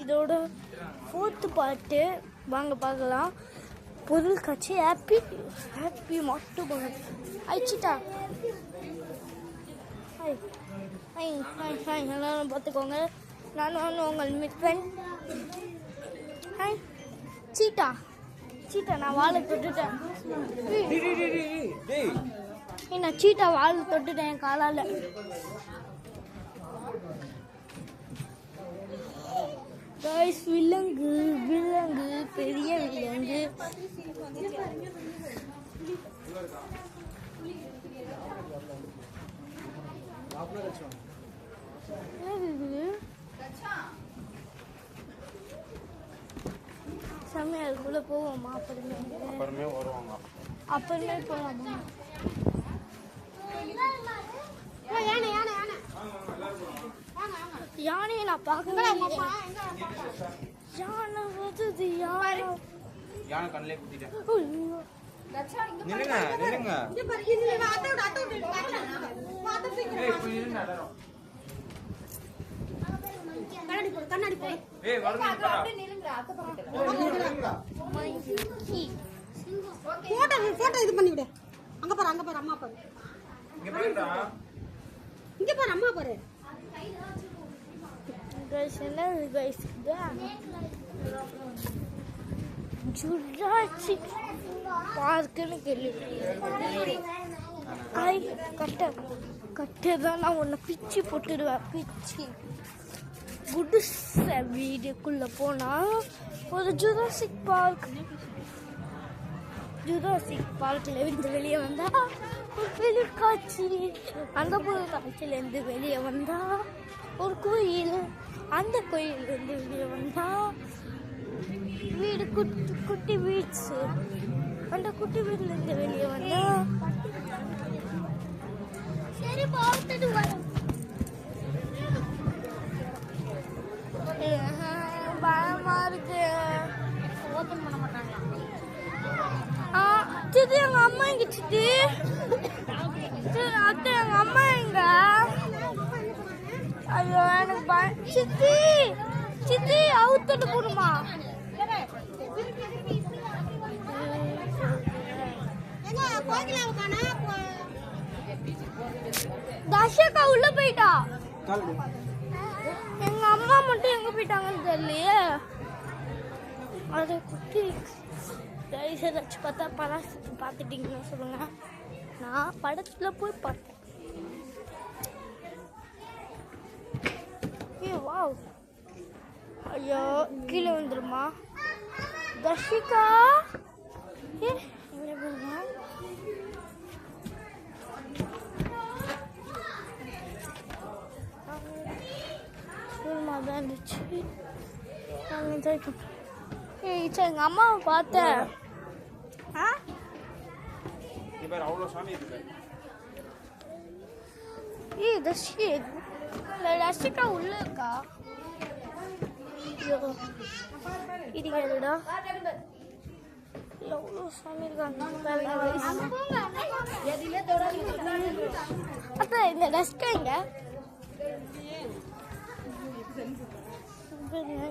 இதோட 4th பாட்டு வாங்க பார்க்கலாம். பொருள் காட்சி ஹாப்பி மட்டும் ஆயிடுச்சிட்டா. ஹாய் எல்லாரும் பார்த்துக்கோங்க. நான் உங்கள் மித்வன். ஹாய் சீட்டா நான் வாழை தொட்டுட்டேன். நான் சீட்டா வாழை தொட்டுட்டேன் என் காலால். விலங்கு பெரிய விலங்கு. சமையலுக்குள்ள போவோமா? அப்புறமே வருவாங்க. அப்புறமே போலாமா? யானையை நான் பார்க்கவே இல்லை. யானை வருது. யானை கண்ணிலே குத்திட்டேன். இது பண்ணிவிடு. அங்க பாரு அம்மா பாரு. இங்க பாரு அம்மா பாரு. ஜுராசிக் பார்க்குன்னு கேள்வி. கட்டை தான் நான் உன்னை பிச்சு போட்டுடுவேன். பிச்சு குடிச வீடுக்குள்ள போனா ஒரு ஜுராசிக் பார்க்ல இருந்து வெளியே வந்தா ஒரு பெரிய காட்சி. அந்த பொருள் காட்சியிலேருந்து வெளியே வந்தா ஒரு கோயில். அந்த கோயிலிருந்து வெளியே வந்தா வீடு குட்டி வீட்ஸ். அந்த குட்டி வீட்டிலேருந்து வெளியே வந்தா சரி பார்த்துட்டு வரும். பயமா இருக்கு. ஓப்பன் பண்ண மாட்டாங்களா? சித்தி எங்க அம்மா எங்க? சித்தி அத்தை எங்க அம்மா எங்க? ஐயோ எனக்கு பயம். சித்தி அவுத்துட்டு போடுமா? தர்ஷிகா உள்ள போயிட்டா. எங்க அம்மா மட்டும் எங்க போயிட்டாங்கன்னு தெரியலையே. அது குட்டி ஏதாச்சும் பார்த்தா படம் பார்த்துட்டீங்கன்னு சொல்லுங்க. நான் படத்துல போய் பார்த்தேன். வாவ். ஐயோ கீழே வந்துருமா? தர்ஷிகா தான் இருந்துச்சு. எங்க அம்மாவை பார்த்தேன். தர்ஷிகா உள்ள இருக்கா? இதுடா எவ்வளோ சாமி இருக்காங்க. அத்தா இந்த டஸ்கா இங்க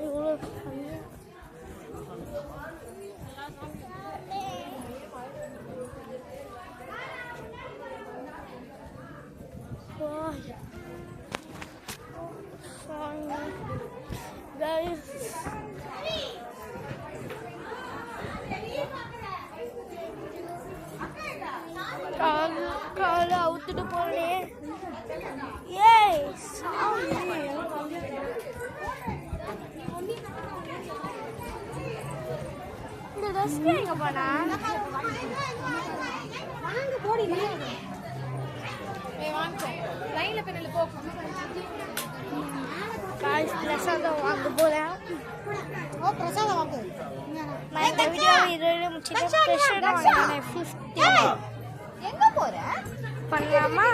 எவ்வளோ காலை அவுத்துட்டு போனேன். ஏய் இந்த ட்ரெஸ் எங்க போனா? பிரசாதம் வாங்க போறேன். நான் இந்த வீடியோ முடிச்சுட்டு பண்ணலாமா?